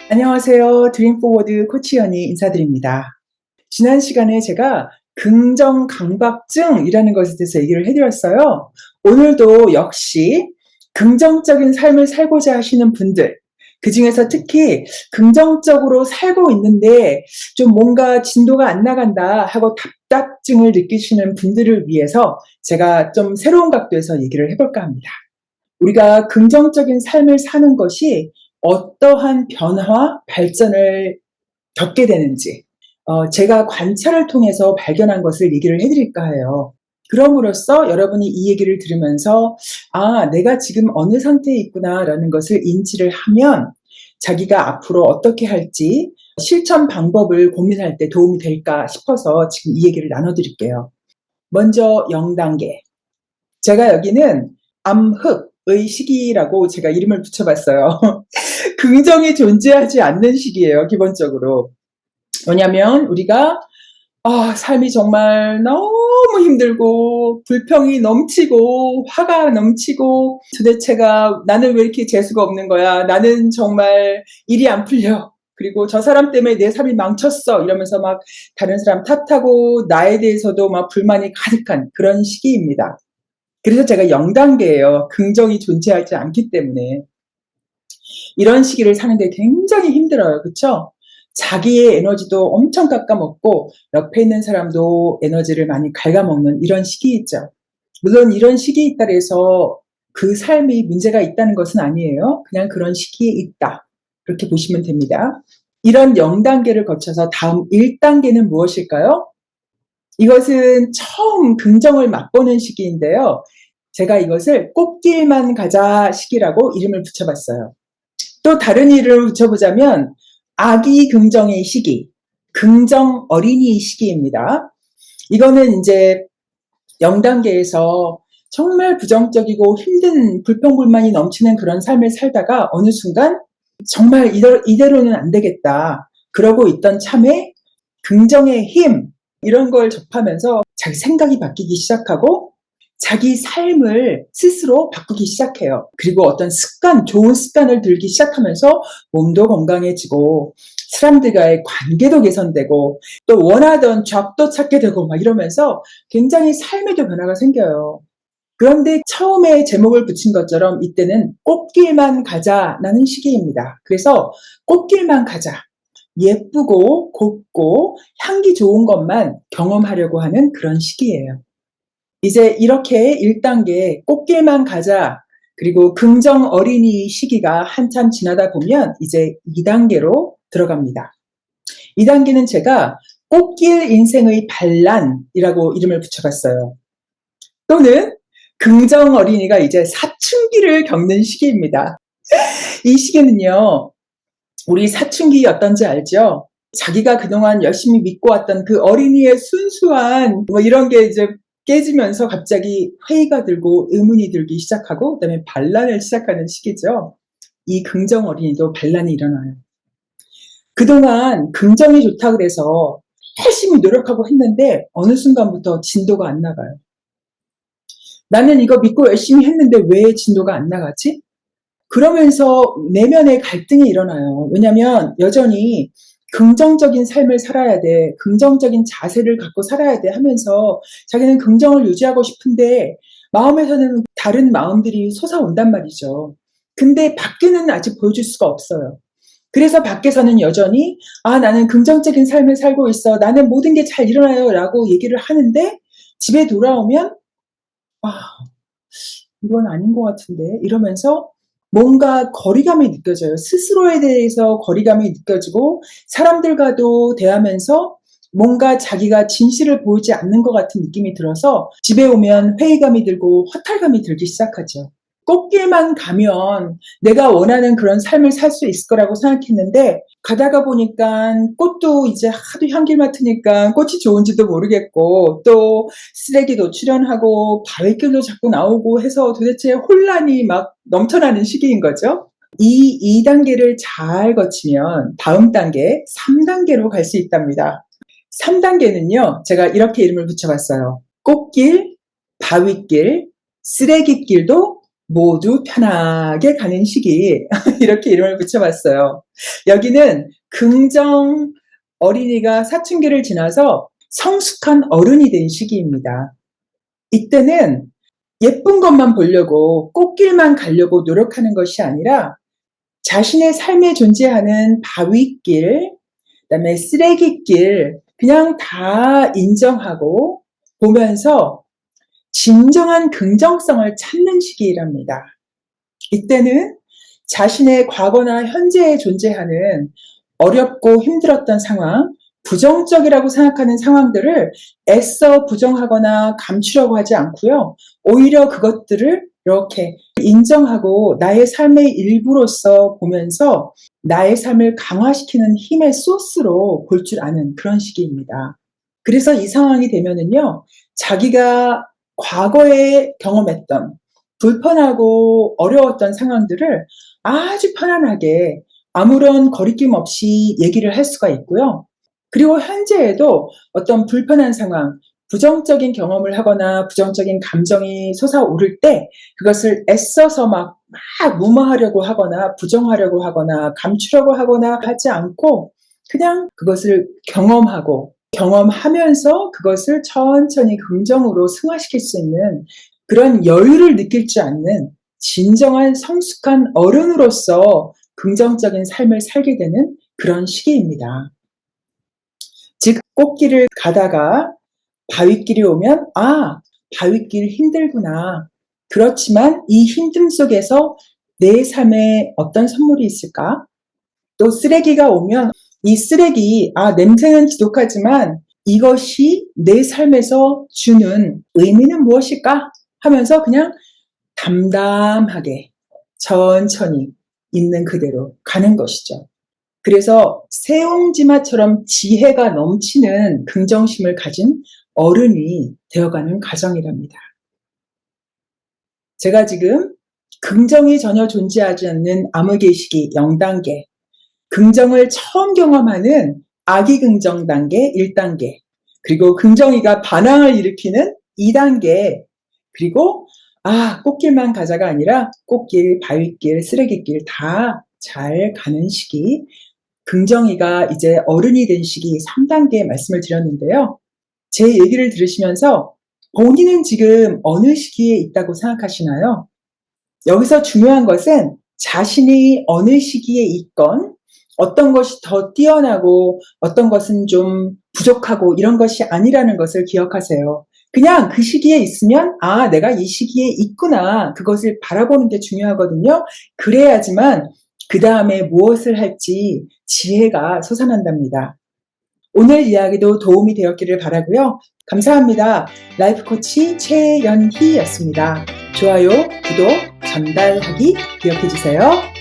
안녕하세요. 드림포워드 코치연이 인사드립니다. 지난 시간에 제가 긍정강박증이라는 것에 대해서 얘기를 해드렸어요. 오늘도 역시 긍정적인 삶을 살고자 하시는 분들, 그 중에서 특히 긍정적으로 살고 있는데 좀 뭔가 진도가 안 나간다 하고 답답증을 느끼시는 분들을 위해서 제가 좀 새로운 각도에서 얘기를 해볼까 합니다. 우리가 긍정적인 삶을 사는 것이 어떠한 변화, 발전을 겪게 되는지 제가 관찰을 통해서 발견한 것을 얘기를 해드릴까 해요. 그럼으로써 여러분이 이 얘기를 들으면서 내가 지금 어느 상태에 있구나라는 것을 인지를 하면 자기가 앞으로 어떻게 할지 실천 방법을 고민할 때 도움이 될까 싶어서 지금 이 얘기를 나눠드릴게요. 먼저 0단계. 제가 여기는 암흑의 시기라고 제가 이름을 붙여봤어요. 긍정이 존재하지 않는 시기예요, 기본적으로. 뭐냐면 우리가 삶이 정말 너무 힘들고 불평이 넘치고 화가 넘치고 도대체가 나는 왜 이렇게 재수가 없는 거야. 나는 정말 일이 안 풀려. 그리고 저 사람 때문에 내 삶이 망쳤어. 이러면서 막 다른 사람 탓하고 나에 대해서도 막 불만이 가득한 그런 시기입니다. 그래서 제가 0단계예요. 긍정이 존재하지 않기 때문에. 이런 시기를 사는데 굉장히 힘들어요. 그쵸? 자기의 에너지도 엄청 깎아먹고 옆에 있는 사람도 에너지를 많이 갉아먹는 이런 시기 있죠. 물론 이런 시기에 있다 해서 그 삶이 문제가 있다는 것은 아니에요. 그냥 그런 시기에 있다. 그렇게 보시면 됩니다. 이런 0단계를 거쳐서 다음 1단계는 무엇일까요? 이것은 처음 긍정을 맛보는 시기인데요. 제가 이것을 꽃길만 가자 시기라고 이름을 붙여봤어요. 또 다른 이름을 붙여보자면 아기 긍정의 시기, 긍정 어린이 시기입니다. 이거는 이제 0단계에서 정말 부정적이고 힘든 불평불만이 넘치는 그런 삶을 살다가 어느 순간 정말 이대로는 안 되겠다. 그러고 있던 참에 긍정의 힘, 이런 걸 접하면서 자기 생각이 바뀌기 시작하고 자기 삶을 스스로 바꾸기 시작해요. 그리고 어떤 습관, 좋은 습관을 들기 시작하면서 몸도 건강해지고 사람들과의 관계도 개선되고 또 원하던 잡도 찾게 되고 막 이러면서 굉장히 삶에도 변화가 생겨요. 그런데 처음에 제목을 붙인 것처럼 이때는 꽃길만 가자라는 시기입니다. 그래서 꽃길만 가자. 예쁘고 곱고 향기 좋은 것만 경험하려고 하는 그런 시기예요. 이제 이렇게 1단계 꽃길만 가자, 그리고 긍정 어린이 시기가 한참 지나다 보면 이제 2단계로 들어갑니다. 2단계는 제가 꽃길 인생의 반란이라고 이름을 붙여봤어요. 또는 긍정 어린이가 이제 사춘기를 겪는 시기입니다. 이 시기는요, 우리 사춘기 어떤지 알죠? 자기가 그동안 열심히 믿고 왔던 그 어린이의 순수한 이런 게 이제 깨지면서 갑자기 회의가 들고 의문이 들기 시작하고 그다음에 반란을 시작하는 시기죠. 이 긍정 어린이도 반란이 일어나요. 그동안 긍정이 좋다고 그래서 열심히 노력하고 했는데 어느 순간부터 진도가 안 나가요. 나는 이거 믿고 열심히 했는데 왜 진도가 안 나가지? 그러면서 내면의 갈등이 일어나요. 왜냐하면 여전히 긍정적인 삶을 살아야 돼, 긍정적인 자세를 갖고 살아야 돼 하면서 자기는 긍정을 유지하고 싶은데 마음에서는 다른 마음들이 솟아온단 말이죠. 근데 밖에는 아직 보여줄 수가 없어요. 그래서 밖에서는 여전히 나는 긍정적인 삶을 살고 있어, 나는 모든 게 잘 일어나요 라고 얘기를 하는데 집에 돌아오면 이건 아닌 것 같은데 이러면서 뭔가 거리감이 느껴져요. 스스로에 대해서 거리감이 느껴지고 사람들과도 대하면서 뭔가 자기가 진실을 보이지 않는 것 같은 느낌이 들어서 집에 오면 회의감이 들고 허탈감이 들기 시작하죠. 꽃길만 가면 내가 원하는 그런 삶을 살 수 있을 거라고 생각했는데 가다가 보니까 꽃도 이제 하도 향기 맡으니까 꽃이 좋은지도 모르겠고 또 쓰레기도 출연하고 바위길도 자꾸 나오고 해서 도대체 혼란이 막 넘쳐나는 시기인 거죠. 이 2단계를 잘 거치면 다음 단계 3단계로 갈 수 있답니다. 3단계는요. 제가 이렇게 이름을 붙여봤어요. 꽃길, 바위길, 쓰레기길도 모두 편하게 가는 시기 이렇게 이름을 붙여봤어요. 여기는 긍정 어린이가 사춘기를 지나서 성숙한 어른이 된 시기입니다. 이때는 예쁜 것만 보려고 꽃길만 가려고 노력하는 것이 아니라 자신의 삶에 존재하는 바위길, 그다음에 쓰레기길 그냥 다 인정하고 보면서 진정한 긍정성을 찾는 시기랍니다. 이때는 자신의 과거나 현재에 존재하는 어렵고 힘들었던 상황, 부정적이라고 생각하는 상황들을 애써 부정하거나 감추려고 하지 않고요. 오히려 그것들을 이렇게 인정하고 나의 삶의 일부로서 보면서 나의 삶을 강화시키는 힘의 소스로 볼 줄 아는 그런 시기입니다. 그래서 이 상황이 되면은요, 자기가 과거에 경험했던 불편하고 어려웠던 상황들을 아주 편안하게 아무런 거리낌 없이 얘기를 할 수가 있고요. 그리고 현재에도 어떤 불편한 상황, 부정적인 경험을 하거나 부정적인 감정이 솟아오를 때 그것을 애써서 막 무마하려고 하거나 부정하려고 하거나 감추려고 하거나 하지 않고 그냥 그것을 경험하면서 그것을 천천히 긍정으로 승화시킬 수 있는 그런 여유를 느낄 줄 아는 진정한 성숙한 어른으로서 긍정적인 삶을 살게 되는 그런 시기입니다. 즉 꽃길을 가다가 바위길이 오면 바위길 힘들구나. 그렇지만 이 힘듦 속에서 내 삶에 어떤 선물이 있을까? 또 쓰레기가 오면 이 쓰레기 냄새는 지독하지만 이것이 내 삶에서 주는 의미는 무엇일까? 하면서 그냥 담담하게 천천히 있는 그대로 가는 것이죠. 그래서 새옹지마처럼 지혜가 넘치는 긍정심을 가진 어른이 되어가는 과정이랍니다. 제가 지금 긍정이 전혀 존재하지 않는 암흑의 시기 0단계, 긍정을 처음 경험하는 아기 긍정 단계 1단계, 그리고 긍정이가 반항을 일으키는 2단계, 그리고 꽃길만 가자가 아니라 꽃길, 바위길, 쓰레기길 다 잘 가는 시기, 긍정이가 이제 어른이 된 시기 3단계 말씀을 드렸는데요. 제 얘기를 들으시면서 본인은 지금 어느 시기에 있다고 생각하시나요? 여기서 중요한 것은 자신이 어느 시기에 있건 어떤 것이 더 뛰어나고 어떤 것은 좀 부족하고 이런 것이 아니라는 것을 기억하세요. 그냥 그 시기에 있으면 내가 이 시기에 있구나. 그것을 바라보는 게 중요하거든요. 그래야지만 그 다음에 무엇을 할지 지혜가 솟아난답니다. 오늘 이야기도 도움이 되었기를 바라고요. 감사합니다. 라이프 코치 최연희였습니다. 좋아요, 구독, 전달하기 기억해 주세요.